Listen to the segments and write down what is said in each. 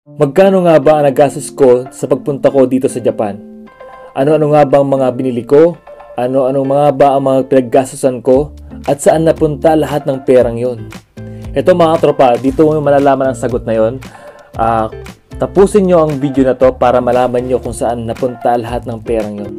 Magkano nga ba ang nagastos ko sa pagpunta ko dito sa Japan? Ano-ano nga ba ang mga binili ko? Ano-ano mga ba ang mga pinaggastusan ko? At saan napunta lahat ng perang yon? Ito mga tropa, dito mo malalaman ang sagot na yon. Tapusin nyo ang video na to para malaman nyo kung saan napunta lahat ng perang yon.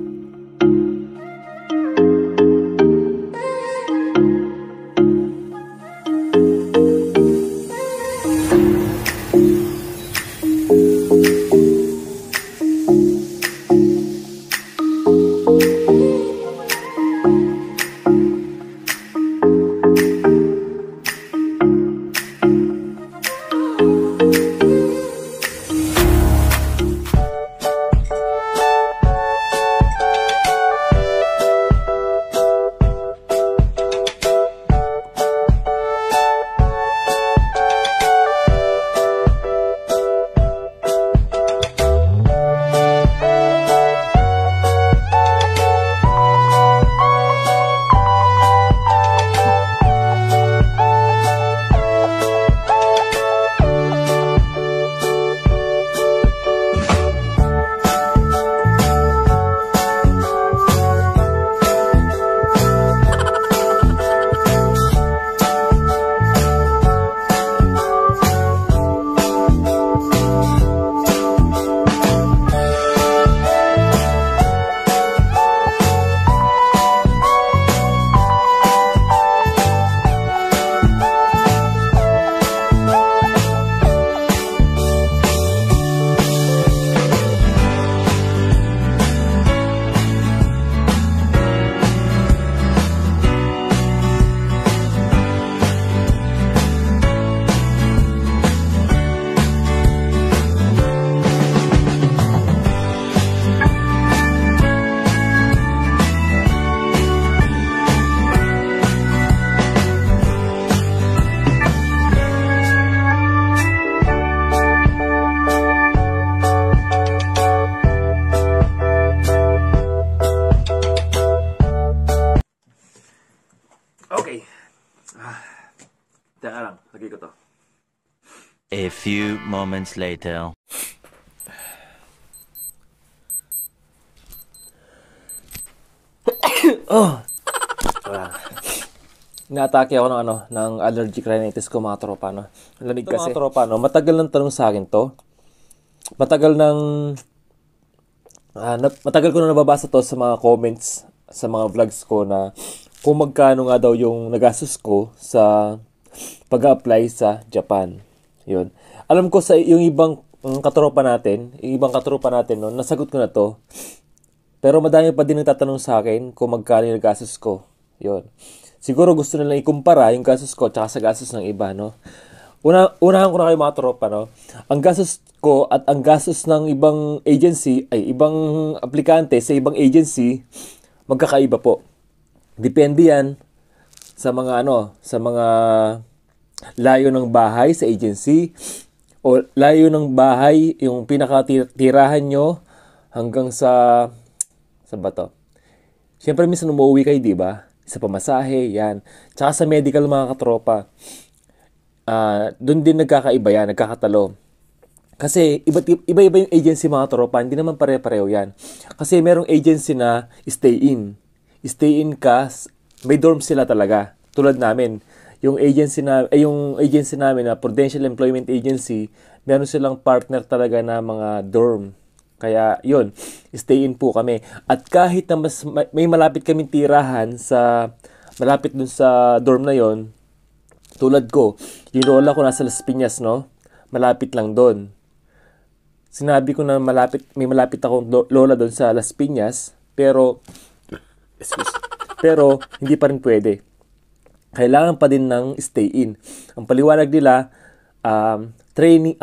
Okay. Teka lang, lagay ko to. A few moments later. Naatake ako ng allergic rhinitis ko mga tropa, no. Lamig kasi. Mga tropa, no, matagal nang tanong sa akin to. Matagal ko na nababasa to sa mga comments sa mga vlogs ko na kung magkano nga daw yung nagastos ko sa pag-apply sa Japan. Yun. Alam ko sa yung ibang katropa natin, no, nasagot ko na to. Pero madami pa din nagtatanong sa akin kung magkano yung nagastos ko. Yun. Siguro gusto nilang ikumpara yung gastos ko tsaka sa gastos ng iba, no. Unahan ko na kayo mga tropa, no. Ang gastos ko at ang gastos ng ibang ibang aplikante sa ibang agency, magkakaiba po. Depende yan sa mga layo ng bahay sa agency o layo ng bahay yung pinakatirahan nyo hanggang sa ba to? Siyempre minsan umuwi kayo, di ba? Sa pamasahe, yan. Tsaka sa medical mga katropa. Doon din nagkakaiba yan, nagkakatalo. Kasi iba-iba yung agency mga tropa, hindi naman pare-pareho yan. Kasi merong agency na stay-in. Stay-in ka, may dorm sila talaga. Tulad namin, yung agency namin na Prudential Employment Agency, meron silang partner talaga na mga dorm. Kaya yun, stay-in po kami. At kahit na may malapit kaming tirahan malapit dun sa dorm na yon, tulad ko, yung lola ko nasa Las Piñas, no? Malapit lang doon. Sinabi ko na may malapit akong lola doon sa Las Piñas, pero hindi pa rin pwede. Kailangan pa din ng stay-in. Ang paliwanag nila, training,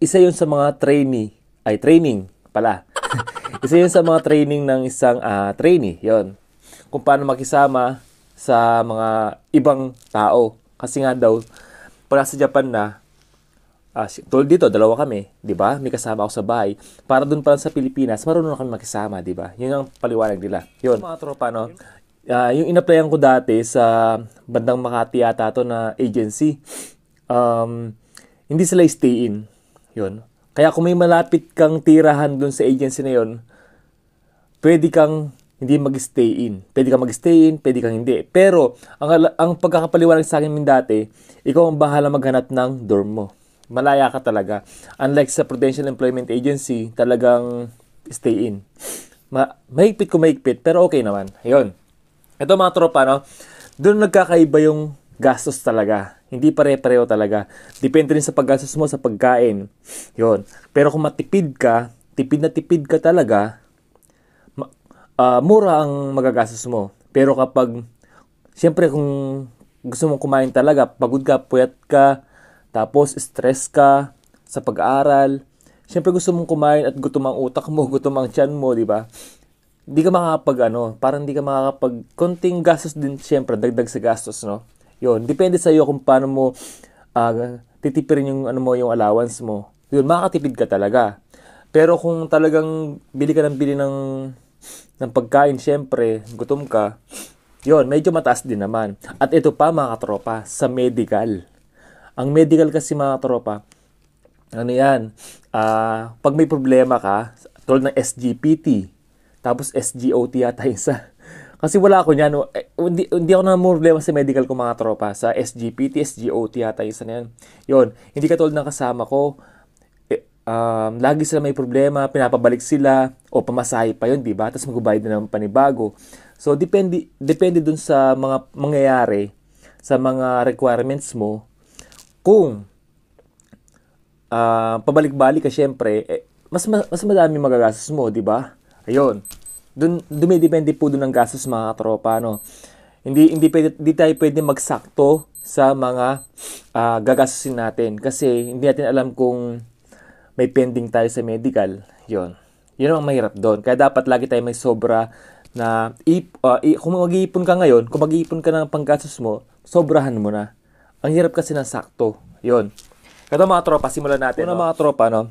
isa yun sa mga training pala. Isa yun sa mga training ng isang trainee, yon. Kung paano makisama sa mga ibang tao. Kasi nga daw, pala sa Japan na, tulad dito, dalawa kami, di ba? May kasama ako sa bahay. Para dun pa lang sa Pilipinas, marunong kami makisama, di ba? Yun ang paliwanag nila. Yun, mga tropa, no? Yung in-applyan ko dati sa bandang Makati yata to na agency, hindi sila stay-in. Yun. Kaya kung may malapit kang tirahan dun sa agency na yon, pwede kang hindi mag-stay in. Pwede kang mag-stay in, pwede kang hindi. Pero, ang pagkakapaliwanag sa akin min dati, ikaw ang bahala maghanap ng dorm mo. Malaya ka talaga. Unlike sa Prudential Employment Agency, talagang stay in. Mahigpit kung mahigpit, pero okay naman. Ayun. Ito mga tropa, no? Doon nagkakaiba yung gastos talaga. Hindi pare-pareho talaga. Depende rin sa paggastos mo sa pagkain. Yun. Pero kung matipid ka, tipid na tipid ka talaga, mura ang magagastos mo. Pero kapag, siyempre kung gusto mong kumain talaga, pagod ka, puyat ka, tapos stress ka sa pag-aaral, siyempre gusto mong kumain at gutom ang utak mo, gutom ang tiyan mo, di ba? Hindi ka parang hindi ka makakapag, konting gastos din siyempre, dagdag sa gastos, no? Yun, depende sa iyo kung paano mo titipirin yung, yung allowance mo. Yun, makakatipid ka talaga. Pero kung talagang bili ka ng pagkain, syempre, gutom ka, yun, medyo mataas din naman. At ito pa mga katropa, sa medical. Ang medical kasi mga katropa, pag may problema ka, tulad ng SGPT, tapos SGOT yata isa. Kasi wala ako niyan. Hindi ako na problema sa medical ko mga tropa. Sa SGPT, SGOT yata isa na yan. Yun, hindi katulad ng kasama ko, lagi sila may problema, pinapabalik sila, o pamasahe pa yun, di ba? Tapos magbabayad na ng panibago. So, depende dun sa mga mangyayari, sa mga requirements mo, kung pabalik-balik ka, syempre, mas madami magagastos mo, di ba? Ayun. Dumidepende po dun ang gastos mga tropa, no? Hindi tayo pwede magsakto sa mga gagastusin natin kasi hindi natin alam kung may pending tayo sa medical, yun ang mahirap doon. Kaya dapat lagi tayo may sobra na, kung mag-iipon ka ngayon, kung mag-iipon ka ng panggastos mo, sobrahan mo na. Ang hirap kasi ng sakto, yun. Kaya mga tropa, simulan natin. Mga tropa, no?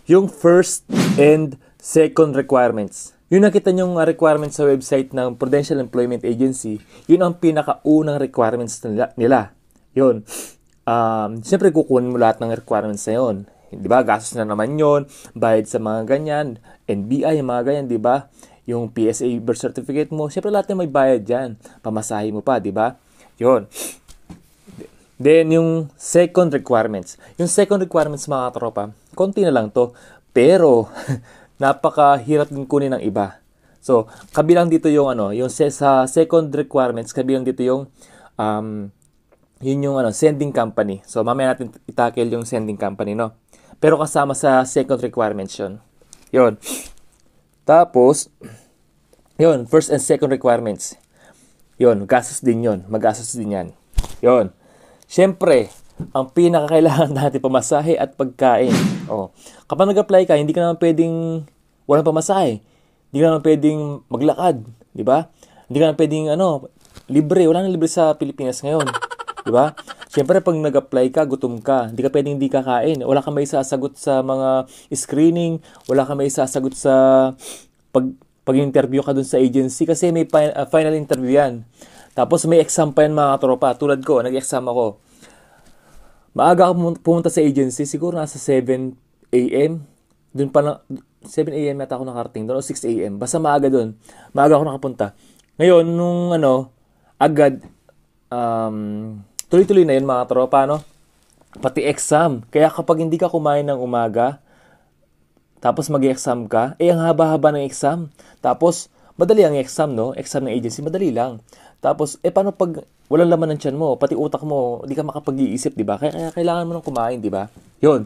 Yung first and second requirements. Yung nakita nyong requirements sa website ng Prudential Employment Agency, yun ang pinakaunang requirements nila. Yun. Siyempre, kukunin mo lahat ng requirements na yun. Di ba? Gastos na naman yon, bayad sa mga ganyan, NBI, mga ganyan, di ba? Yung PSA birth certificate mo, syempre lahat na may bayad dyan. Pamasahe mo pa, di ba? Yun. Then, yung second requirements. Yung second requirements, mga tropa, konti na lang to, pero napakahirap din kunin ng iba. So, kabilang dito yung yung sa second requirements, kabilang dito yung yun yung sending company. So, mamaya natin itackle yung sending company, no? Pero kasama sa second requirements yun. Yun. Tapos, yun, first and second requirements. Yun, gastos din yun. Magastos din yan. Yun. Siyempre, ang pinakakailangan natin pamasahe at pagkain. Kapag nag-apply ka, hindi ka naman pwedeng walang pamasahe. Hindi ka naman pwedeng maglakad. Di ba? Hindi ka naman pwedeng libre. Wala nang libre sa Pilipinas ngayon. Di ba? Siyempre, pag nag-apply ka, gutom ka. Hindi ka pwedeng hindi kakain. Wala kang may sasagot sa mga screening. Wala kang may sasagot sa pag-interview ka dun sa agency. Kasi may final interview yan. Tapos may exam pa yan mga tropa. Tulad ko, nag-exam ako. Maaga ako pumunta sa agency. Siguro nasa 7 a.m. Dun pa lang, 7 a.m. yata ako nakarating doon. O 6 a.m. Basta maaga dun. Maaga ako nakapunta. Ngayon, nung agad, tuloy-tuloy na yun mga tropa, no? Pati exam. Kaya kapag hindi ka kumain ng umaga, tapos mag-exam ka, ang haba-haba ng exam. Tapos, madali ang exam, no? Exam ng agency, madali lang. Tapos, paano pag walang laman ng tiyan mo, pati utak mo, hindi ka makapag-iisip, di ba? Kaya kailangan mo nang kumain, di ba? Yun,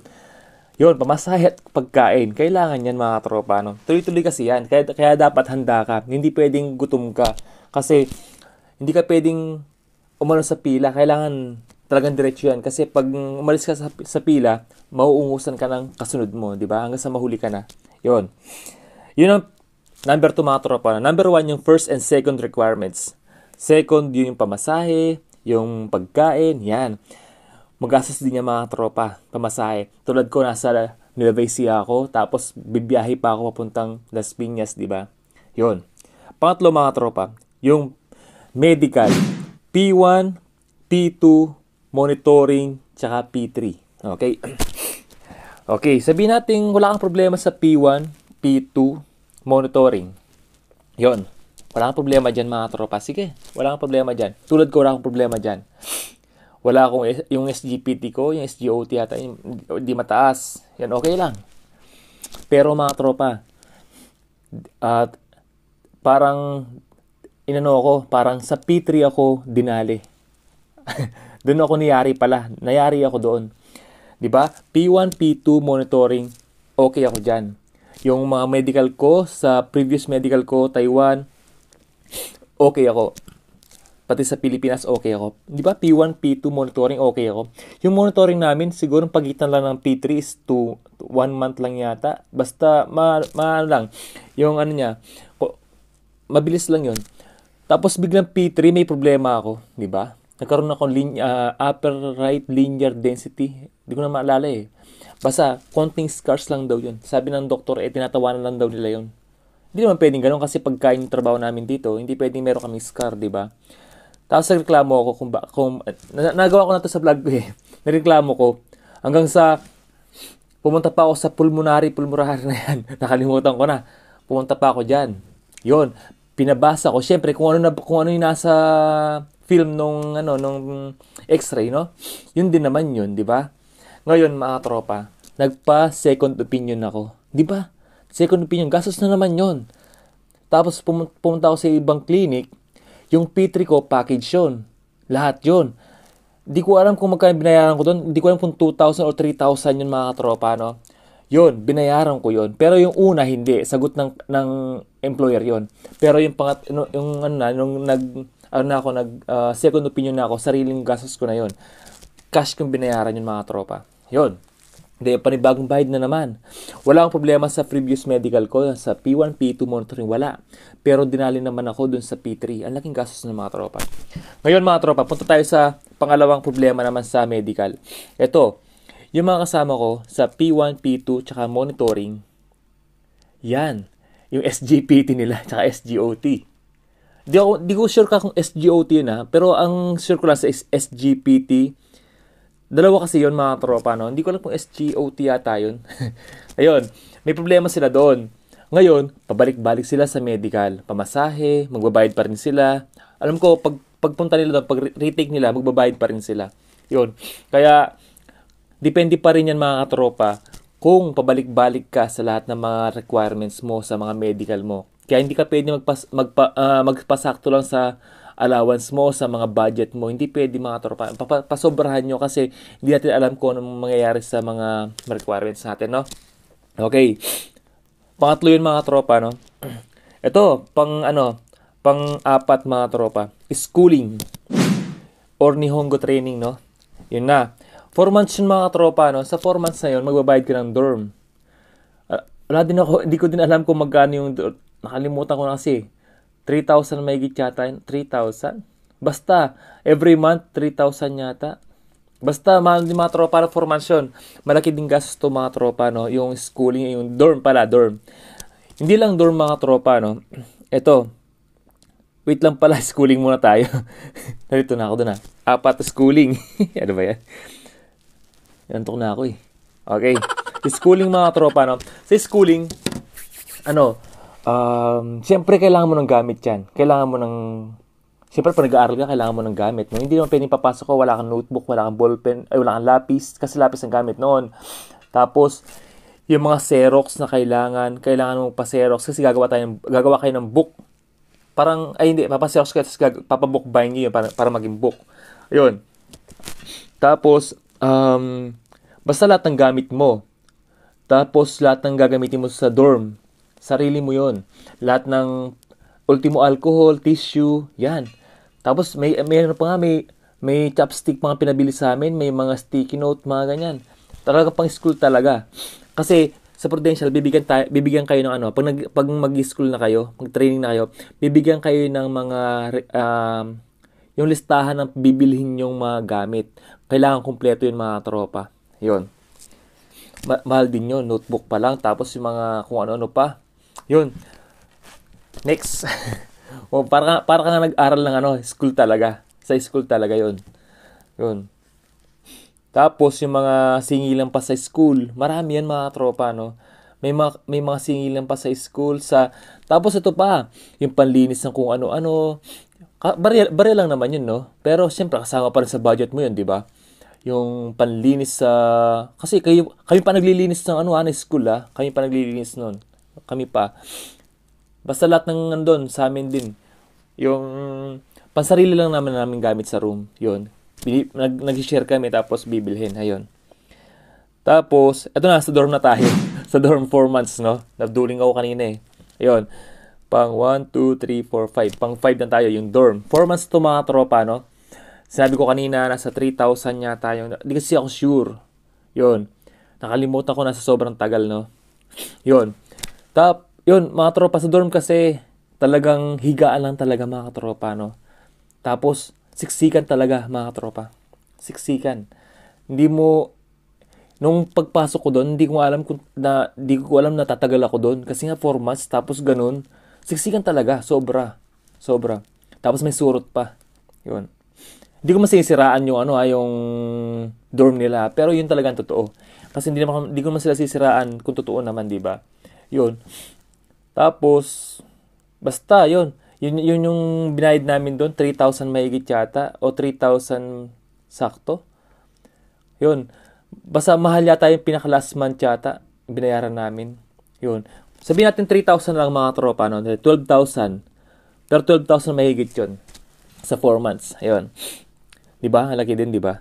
pamasahe at pagkain. Kailangan yan mga tropa, no? Tuloy-tuloy kasi yan. Kaya dapat handa ka. Hindi pwedeng gutom ka. Kasi, hindi ka pwedeng umalis sa pila, kailangan talagang diretso yan. Kasi pag umalis ka sa pila, mauungusan ka ng kasunod mo, di ba? Hanggang sa mahuli ka na. Yun ang number 2 mga tropa. Number 1 yung first and second requirements. Second, yun yung pamasahe, yung pagkain, yan. Magastos din yung mga tropa, pamasahe. Tulad ko, nasa Nueva Ecija ako, tapos bibiyahe pa ako papuntang Las Piñas, di ba? Yun. Pangatlo mga tropa, yung medical. P1, P2, monitoring, tsaka P3. Okay? Okay, sabihin natin wala kang problema sa P1, P2, monitoring. Yon. Wala kang problema dyan mga tropa. Sige, wala kang problema dyan. Tulad ko, wala kang problema dyan. Wala akong, yung SGPT ko, yung SGOT yata, hindi mataas. Yan, okay lang. Pero mga tropa, at parang, parang sa P3 ako dinali. Doon ako nayari ako doon. 'Di ba? P1, P2 monitoring, okay ako diyan. Yung mga medical ko sa previous medical ko, Taiwan, okay ako. Pati sa Pilipinas, okay ako. 'Di ba? P1, P2 monitoring, okay ako. Yung monitoring namin, siguro pagitan lang ng P3 is 1 month lang yata. Basta ano lang, yung ano niya, mabilis lang 'yon. Tapos biglang P3 may problema ako, 'di ba? Nagkaroon ako upper right linear density. Hindi ko na maalala eh. Basta, konting scars lang daw yun. Sabi ng doktor, tinatawanan lang daw nila yun. Hindi naman pwedeng ganun kasi pagkain yung trabaho namin dito, hindi pwedeng meron kaming scar, di ba? Tapos nagreklamo ako kung nagawa ko na to sa vlog ko eh. Nagreklamo ko hanggang sa pumunta pa ako sa pulmonary na yan. Nakalimutan ko na. Pumunta pa ako diyan. 'Yon, pinabasa ko. Syempre kung ano yung nasa film nung X-ray, no? Yun din naman yun, di ba? Ngayon, mga tropa, nagpa second opinion ako. Di ba? Second opinion, gastos na naman yun. Tapos pumunta ako sa ibang clinic, yung P3 ko, package yun. Lahat yun. Di ko alam kung magkano binayaran ko doon. Di ko alam kung 2,000 or 3,000 yun, mga tropa, no? Yun, binayaran ko yun. Pero yung una, hindi. Sagot ng employer yun. Pero yung second opinion na ako, sariling gastos ko na yon. Cash kong binayaran yung mga tropa. Yon. Hindi, panibagong bayad na naman. Wala akong problema sa previous medical ko, sa P1, P2 monitoring, wala. Pero dinali naman ako dun sa P3. Ang laking gastos ng mga tropa. Ngayon mga tropa, punta tayo sa pangalawang problema naman sa medical. Ito, yung mga kasama ko sa P1, P2, tsaka monitoring, yan. Yung SGPT nila, tsaka SGOT. Di ko sure ka kung SGOT yun ha, pero ang sure ko lang sa SGPT, dalawa kasi yun mga tropa, no? Hindi ko alam kung SGOT yata yun. Ayun, may problema sila doon. Ngayon, pabalik-balik sila sa medical. Pamasahe, magbabayad pa rin sila. Alam ko, pagpunta nila doon, pag retake nila, magbabayad pa rin sila. Yun. Kaya, depende pa rin yan mga tropa kung pabalik-balik ka sa lahat ng mga requirements mo sa mga medical mo. Kaya hindi ka pwede magpasakto lang sa allowance mo, sa mga budget mo. Hindi pwede mga tropa. Pasobrahan nyo kasi hindi natin alam kung anong mangyayari sa mga requirements natin, no? Okay. Pangatlo yun mga tropa, no? Ito, pang-apat mga tropa. Schooling or Nihongo training, no? Yun na. 4 months yun mga tropa, no? Sa 4 months na yun, magbabayad ka ng dorm. Hindi ko din alam kung magkano yung nakalimutan ko na kasi. 3,000 may higit yata. 3,000? Basta, every month, 3,000 yata. Basta, mahal din mga tropa para 4 months yun. Malaki din gastos to mga tropa, no? Yung schooling, yung dorm pala, dorm. Hindi lang dorm mga tropa, no? Ito. Wait lang pala, schooling muna tayo. Narito na ako doon, 4 schooling. Ano ba yan? Yantok na ako eh. Okay. Schooling mga tropa, no? Sa schooling, siyempre kailangan mo ng gamit yan. Siyempre pag nag-aaral ka, kailangan mo ng gamit. No? Hindi naman pwedeng papasok ko, wala kang notebook, wala kang ballpen, wala kang lapis, kasi lapis ang gamit noon. Tapos, yung mga Xerox na kailangan mo pa-Xerox kasi gagawa kayo ng book. Papaxerox kayo, papabook bind nyo yun para maging book. Ayun. Tapos, basta lahat ng gamit mo. Tapos, lahat ng gagamitin mo sa dorm. Sarili mo yon. Lahat ng ultimo alcohol, tissue, yan. Tapos may chopstick mga pinabili sa amin, may mga sticky note, mga ganyan. Talaga pang school talaga. Kasi sa Prudential bibigyan kayo ng pag mag-school na kayo, mag-training na kayo, bibigyan kayo ng mga yung listahan ng bibilhin yung mga gamit. Kailangan kumpleto yung mga tropa. Yon. Mahal din yun, notebook pa lang, tapos yung mga kung ano-ano pa. Yun. Next. Para ka nga nag-aral ng school talaga. Sa school talaga yun. Yun. Tapos yung mga singilan pa sa school, marami yan mga tropa, no? May mga singilan pa sa school tapos ito pa, yung panlinis ng kung ano-ano. Barya lang naman yun, no? Pero siyempre kasama pa rin sa budget mo yun, di ba? Yung panlinis kasi kami pa naglilinis ng school, Kami pa naglilinis noon. Kami pa. Basta lahat ng nandun sa amin din. Yung pansarili lang namin gamit sa room. Yun. Nag-share kami tapos bibilhin. Ayun. Tapos, eto na, sa dorm na tayo. Sa dorm 4 months, no? Nabduling ako kanina eh. Ayun. Pang 1, 2, 3, 4, 5. Pang 5 na tayo yung dorm. 4 months to mga tropa, no? Sinabi ko kanina, nasa 3,000 yata yung... Hindi kasi ako sure. Yun. Nakalimutan ko na sa sobrang tagal, no? Yun. Yun, mga tropa, sa dorm kasi talagang higaan lang talaga mga tropa, no? Tapos, siksikan talaga mga tropa. Siksikan. Hindi mo... Nung pagpasok ko doon, hindi ko alam na tatagal ako doon. Kasi nga 4 months, tapos ganun. Siksikan talaga, sobra. Sobra. Tapos may surot pa. Yun. Hindi ko masisiraan yung dorm nila. Pero yun talaga ang totoo. Kasi hindi ko naman sila sisiraan kung totoo naman, di ba? Yun. Tapos, basta, yun. Yun yung binayad namin doon. 3,000 mahigit yata. O 3,000 sakto. Yun. Basta mahal yata yung pinaka-last month yata. Binayaran namin. Yun. Sabihin natin 3,000 lang mga tropa. No? 12,000. Pero 12,000 mahigit yun. Sa 4 months. Ayun. Diba? Halaki din, diba?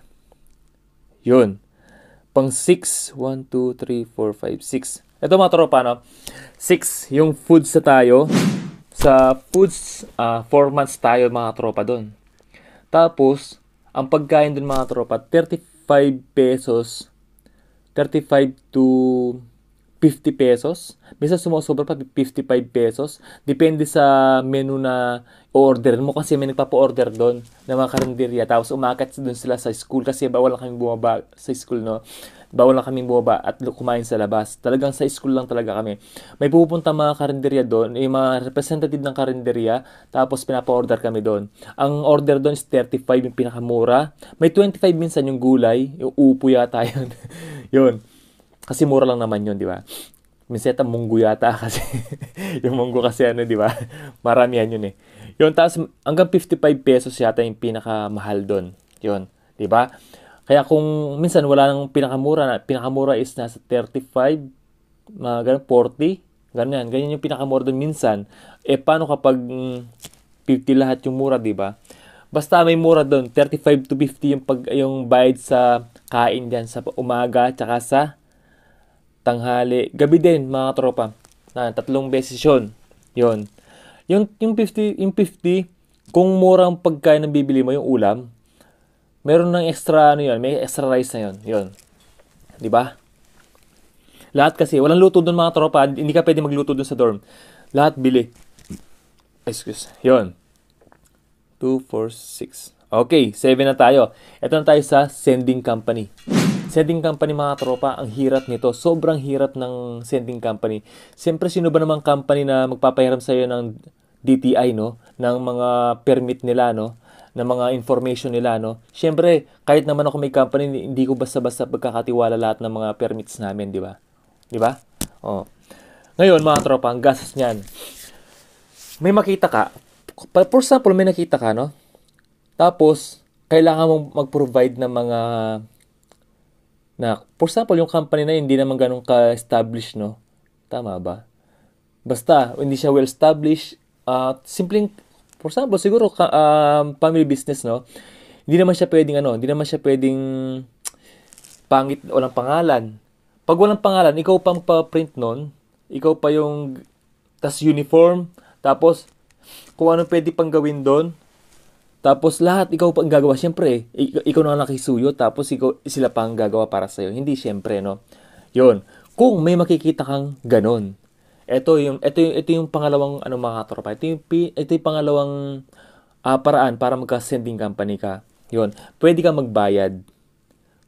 Yun. Pang 6. 1, 2, 3, 4, 5, 6. Ito mga tropa, no? 6. Yung foods na tayo. Sa foods, 4 months tayo mga tropa doon. Tapos, ang pagkain doon mga tropa, 35 pesos. 35 to 50 pesos. Minsan sumusobra pa 55 pesos. Depende sa menu na order mo kasi may nagpapa-order doon ng mga karinderya. Tapos umakyat doon sila sa school kasi bawal lang kaming bumaba sa school, no? Bawal lang kaming bumaba at kumain sa labas. Talagang sa school lang talaga kami. May pupunta mga karinderya doon, yung mga representative ng karinderya, tapos pinapa-order kami doon. Ang order doon is 35 yung pinakamura. May 25 minsan yung gulay, yung upo yata yun. Yun. Kasi mura lang naman yun, di ba? Minsan munggo yata kasi. Yung munggo kasi di ba? Maramihan yun eh. Yun, tapos hanggang 55 pesos yata yung pinakamahal doon. Yun, di ba? Kaya kung minsan wala nang pinakamura is nasa 35, mga ganun, 40, ganyan yung pinakamura doon minsan. Paano kapag 50 lahat yung mura, di ba? Basta may mura doon, 35 to 50 yung bayad sa kain diyan sa umaga tsaka sa tanghali. Gabi din, mga tropa. 3 beses yun. Yun. Yung 50, kung murang pagkain ng bibili mo, yung ulam, meron ng extra, may extra rice na yun. Yun. Diba? Lahat kasi, walang luto doon mga tropa. Hindi ka pwede magluto doon sa dorm. Lahat bili. Excuse. Yun. 2, 4, 6. Okay, 7 na tayo. Ito na tayo sa sending company. Sending company mga tropa, ang hirap nito. Sobrang hirap ng sending company. Siyempre, sino ba namang company na magpapahiram sa'yo ng DTI, no? Ng mga permit nila, no? Ng mga information nila, no? Siyempre, kahit naman ako may company, hindi ko basta-basta pagkakatiwala lahat ng mga permits namin, di ba? Di ba? Oh. Ngayon, mga tropa, ang gastos niyan. May makita ka. For example, may nakita ka, no? Tapos, kailangan mong mag-provide ng mga for example, yung company na hindi naman ganun ka-established, no? Tama ba? Basta, hindi siya well-established. Simpleng, for example, siguro, family business, no? Hindi naman siya pwedeng pangit, walang pangalan. Pag walang pangalan, ikaw pang pa-print nun, ikaw pa yung, tas uniform, tapos, kung ano pwede pang gawin doon, tapos lahat ikaw pa ang gagawa. Siyempre, ikaw na nakisuyo, tapos sila pa ang gagawa para sa'yo. Hindi siyempre, no? Yun. Kung may makikita kang ganon, ito yung pangalawang mga tropa. Ito yung pangalawang paraan para magka-sending company ka. Yun. Pwede ka magbayad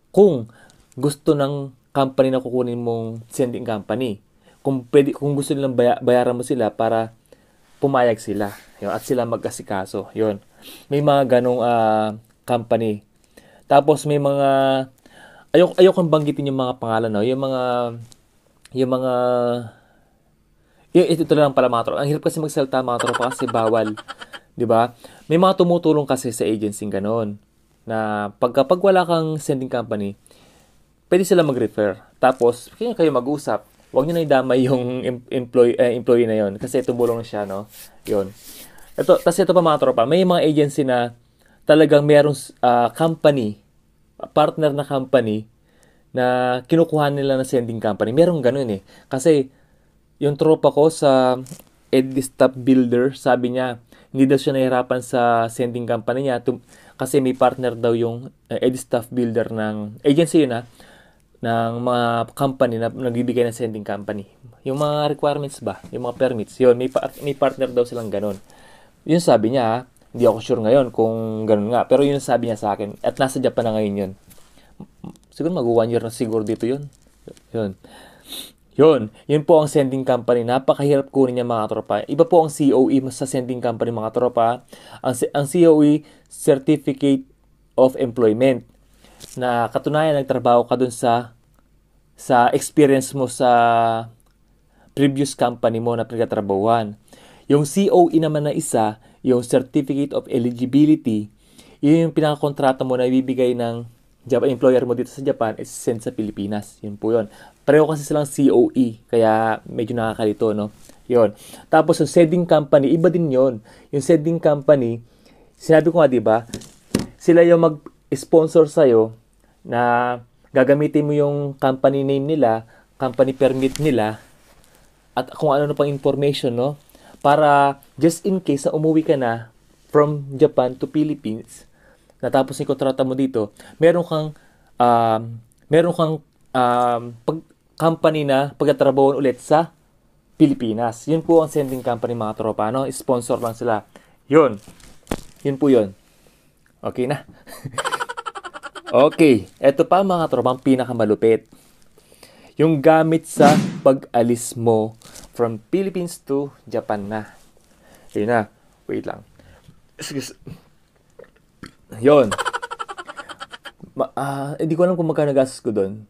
kung gusto ng company na kukunin mong sending company. Kung gusto nilang bayaran mo sila para pumayag sila. Yun, at sila mag-asikaso. Yun. May mga ganong company. Tapos may mga ayokong banggitin yung mga pangalan, no? Yung mga, ito lang pala mga tropa. Ang hirap kasi magsalita mga tropa kasi bawal. 'Di ba? May mga tumutulong kasi sa agency gano'n na pag wala kang sending company, pwede sila mag-refer. Tapos, kayo mag-usap. Huwag niyo na idamay yung employee na yon kasi tumulong siya, no? 'Yon. Ito pa mga tropa, may mga agency na talagang merong company, partner na company na kinukuha nila ng sending company. Merong ganun eh. Kasi yung tropa ko sa EdStaff Builder, sabi niya, hindi daw siya nahihirapan sa sending company niya kasi may partner daw yung EdStaff Builder ng agency yun ng mga company na nagbibigay ng sending company. Yung mga requirements ba, yung mga permits, yun, may partner daw silang ganun. Yun sabi niya, hindi ako sure ngayon kung ganun nga, pero yun sabi niya sa akin, at nasa Japan na ngayon yun. Siguro mag-1 year na siguro dito yun. Yun po ang sending company. Napakahirap kunin niya mga tropa. Iba po ang COE sa sending company mga tropa. Ang COE, Certificate of Employment, na katunayan nagtrabaho ka dun sa experience mo sa previous company mo na pinagtatrabahuan. Yung COE naman na isa, yung Certificate of Eligibility, yun yung pinakakontrata mo na ibibigay ng employer mo dito sa Japan is send sa Pilipinas. Yun po yun. Pareho kasi silang COE, kaya medyo nakakalito, no? Yun. Tapos yung sending company, iba din yun. Yung sending company, sinabi ko nga, di ba, sila yung mag-sponsor sa'yo na gagamitin mo yung company name nila, company permit nila, at kung ano pang information, no? Para just in case na umuwi ka na from Japan to Philippines, natapos yung kontrata mo dito, meron kang company na pagtatrabahoan ulit sa Pilipinas. Yun po ang sending company mga tropa, no? Sponsor lang sila. Yun po yun. Okay na. Okay, eto pa mga tropa, ang pinakamalupit. Yung gamit sa pag-alis mo from Philippines to Japan na. Yun na. Wait lang. Excuse. Yun. Hindi ko alam kung magkano gastos ko doon.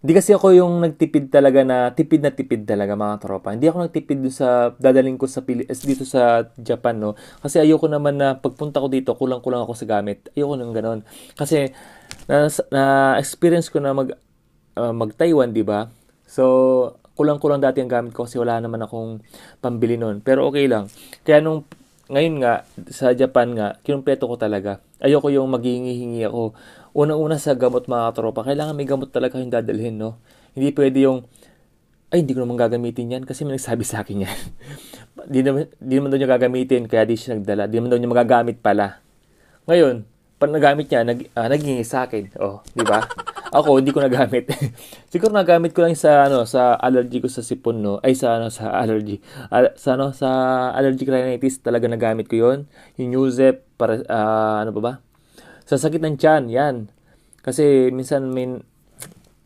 Hindi kasi ako yung nagtipid talaga na tipid talaga mga tropa. Hindi ako nagtipid doon sa dadaling ko dito sa Japan, no. Kasi ayoko naman na pagpunta ko dito kulang-kulang ako sa gamit. Ayoko nang ganoon. Kasi na experience ko na mag Taiwan, 'di ba? So kulang-kulang dati ang gamit ko kasi wala naman akong pambili noon. Pero okay lang. Kaya ngayon nga, sa Japan nga, kinumpleto ko talaga. Ayoko yung maghihingi ako. Unang-una sa gamot mga tropa, kailangan may gamot talaga yung dadalhin, no? Hindi pwede yung, hindi ko naman gagamitin yan kasi may nagsabi sa akin yan. Di naman daw niya gagamitin, kaya di siya nagdala. Di naman daw niya magagamit pala. Ngayon, pag nagamit niya, naghingi sa akin. Oh, di ba? Ako, hindi ko nagamit. Siguro nagamit ko lang sa allergy ko sa sipon, no? Sa allergy. Sa allergic rhinitis talaga nagamit ko 'yon. Yung Nuzep para ano pa ba? Sa sakit ng tiyan, 'yan. Kasi minsan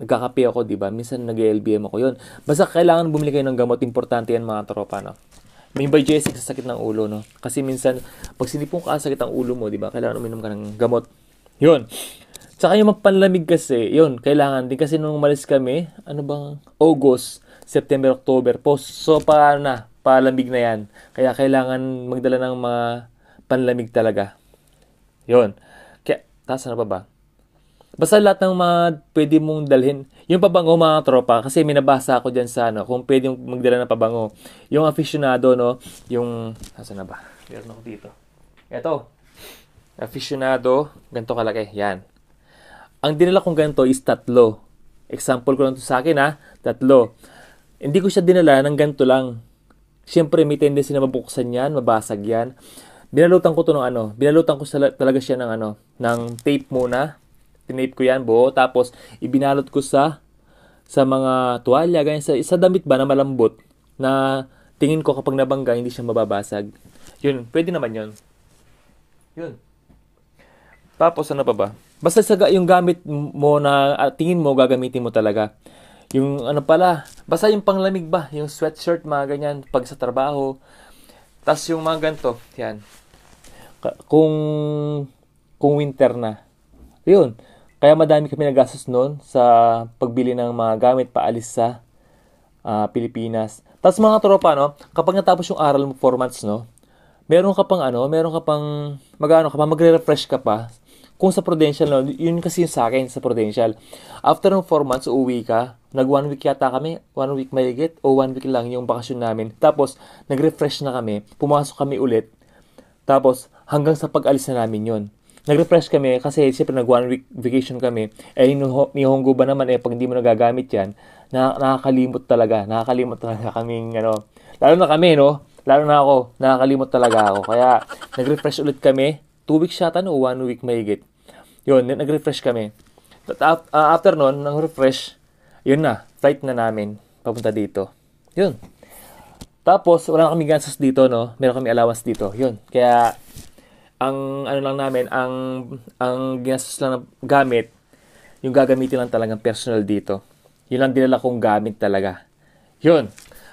nagkakape ako, 'di ba? Minsan nag-LBM ako 'yon. Basta kailangan bumili kayo ng gamot, importante 'yan mga tropa, no? May Biogesic sa sakit ng ulo, no? Kasi minsan pag sinipon ka sa sakit ng ulo mo, 'di ba? Kailangan uminom ka ng gamot. 'Yon. Tsaka yung panlamig kasi, yun, kailangan din kasi nung umalis kami, August, September, October, so palamig na yan. Kaya kailangan magdala ng mga panlamig talaga. Yun. Kaya, taas na pa ba? Basta lahat ng mga pwede mong dalhin, yung pabango mga tropa, kasi may nabasa ako dyan sa kung pwede magdala ng pabango. Yung aficionado, no, yung, saan na ba? Meron ako dito. Ito. Aficionado, ganito kalaki, yan. Ang dinala kong ganito is 3. Example ko lang to sa akin 3. Hindi ko siya dinala ng ganito lang. Siyempre may tendency na mabuksan yan, mabasag yan. Binalutan ko to binalutan ko talaga siya ng tape muna. Tinape ko yan buo, tapos ibinalot ko sa mga tuwalya, ganyan sa damit ba na malambot na tingin ko kapag nabangga hindi siya mababasag. Yun, pwede naman yun. Yun. Tapos ano pa ba? Basta yung gamit mo na tingin mo gagamitin mo talaga. Yung basta yung panglamig ba, yung sweatshirt, mga ganyan, pag sa trabaho. Tapos yung mga ganito, yan. Kung winter na. Yun. Kaya madami kami nagastos noon sa pagbili ng mga gamit paalis sa Pilipinas. Tapos mga tropa, no, kapag natapos yung aral mo 4 months, no, meron ka pang magre-refresh ka pa. Kung sa Prudential, no, yun kasi yung sa akin sa Prudential. After ng 4 months, uuwi ka. Nag 1 week yata kami, 1 week mahigit, o 1 week lang yung bakasyon namin. Tapos, nag-refresh na kami, pumasok kami ulit. Tapos, hanggang sa pag-alis na namin yun. Nag-refresh kami kasi siyempre nag 1 week vacation kami. Ni Honggo ba naman, pag hindi mo nagagamit yan, nakakalimot talaga kaming, lalo na kami, no? Lalo na ako, nakakalimot talaga ako. Kaya, nag-refresh ulit kami. 2 weeks yata, no? 1 week mahigit. Yun, nag-refresh kami. After nun, nang-refresh, yun na, flight na namin, papunta dito. Yun. Tapos, wala na kami gastos dito, no? Meron kami allowance dito. Yun. Kaya, ang ginastos lang na gamit, yung gagamitin lang talagang personal dito. Yun lang dinala kong gamit talaga. Yun.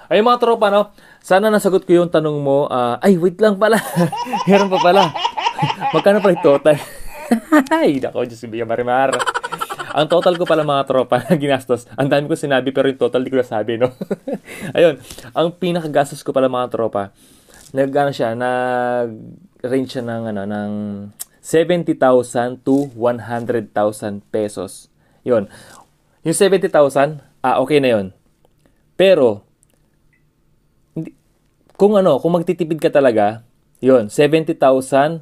Ay mga tropa, no? Sana nasagot ko yung tanong mo. Ay, wait lang pala. Meron pa pala. Magkano pa yung total? Ay, nako, Diyos ko, Marimar. Ang total ko pala mga tropa na ginastos. Ang dami ko sinabi pero yung total di ko nasabi, no? Ayun. Ang pinakagastos ko pala mga tropa, nag-range siya ng 70,000 to 100,000 pesos. Yun. Yung 70,000, okay na yun. Pero, kung magtitipid ka talaga, yun, 70,000,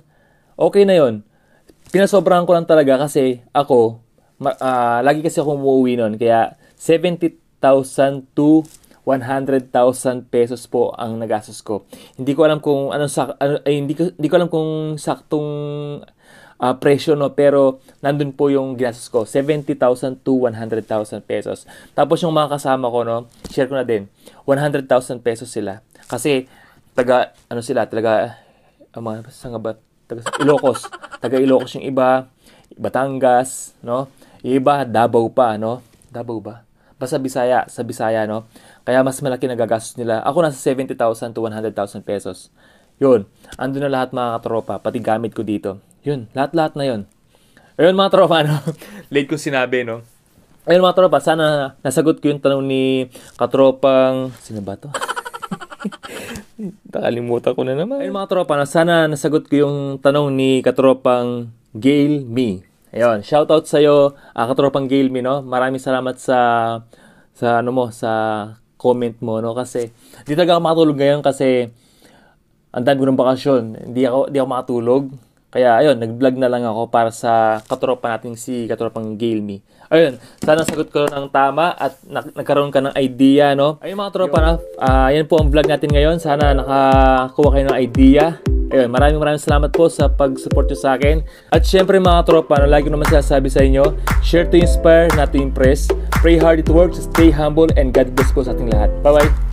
okay na yun. Pinasobrahan ko lang talaga kasi ako, lagi kasi ako umuwi nun. Kaya, 70,000 to 100,000 pesos po ang nagastos ko. Hindi ko alam kung hindi ko alam kung saktong presyo, no, pero nandun po yung ginastos ko, 70,000 to 100,000 pesos. Tapos yung mga kasama ko, no, share ko na din, 100,000 pesos sila. Kasi Ilocos. Taga Ilocos yung iba, Batangas, no? Yung iba Davao pa, no? Davao ba? Basta sa Bisaya, no? Kaya mas malaki nagagastos nila. Ako nasa 70,000 to 100,000 pesos. Yun. Ando na lahat mga katropa. Pati gamit ko dito. Yun. Lahat na yun. Ayun mga tropa, no? Late ko sinabi, no? Ayun mga tropa. Sana nasagot ko yung tanong ni katropang... Sino ba to? Nakalimutan ko na naman. Ayun mga tropa, no? Sana nasagot ko yung tanong ni katropang Gail Me. Ayun. Shoutout sa'yo, katropang Gail Me, no? Maraming salamat sa comment mo, no? Kasi di talaga ako makatulog ngayon kasi ang dami ko ng bakasyon. Hindi ako makatulog. Kaya ayun, nag-vlog na lang ako para sa katropa natin si katropang Gail Me. Ayun, sana sagot ko ng tama at nagkaroon ka ng idea, no? Ayun mga tropa, na yan po ang vlog natin ngayon. Sana nakakuha kayo ng idea. Ayun, maraming salamat po sa pag-support nyo sa akin. At syempre mga tropa, lagi ko naman sinasabi sa inyo, share to inspire, not to impress. Pray hard, it works, stay humble, and God bless po sa ating lahat. Bye-bye!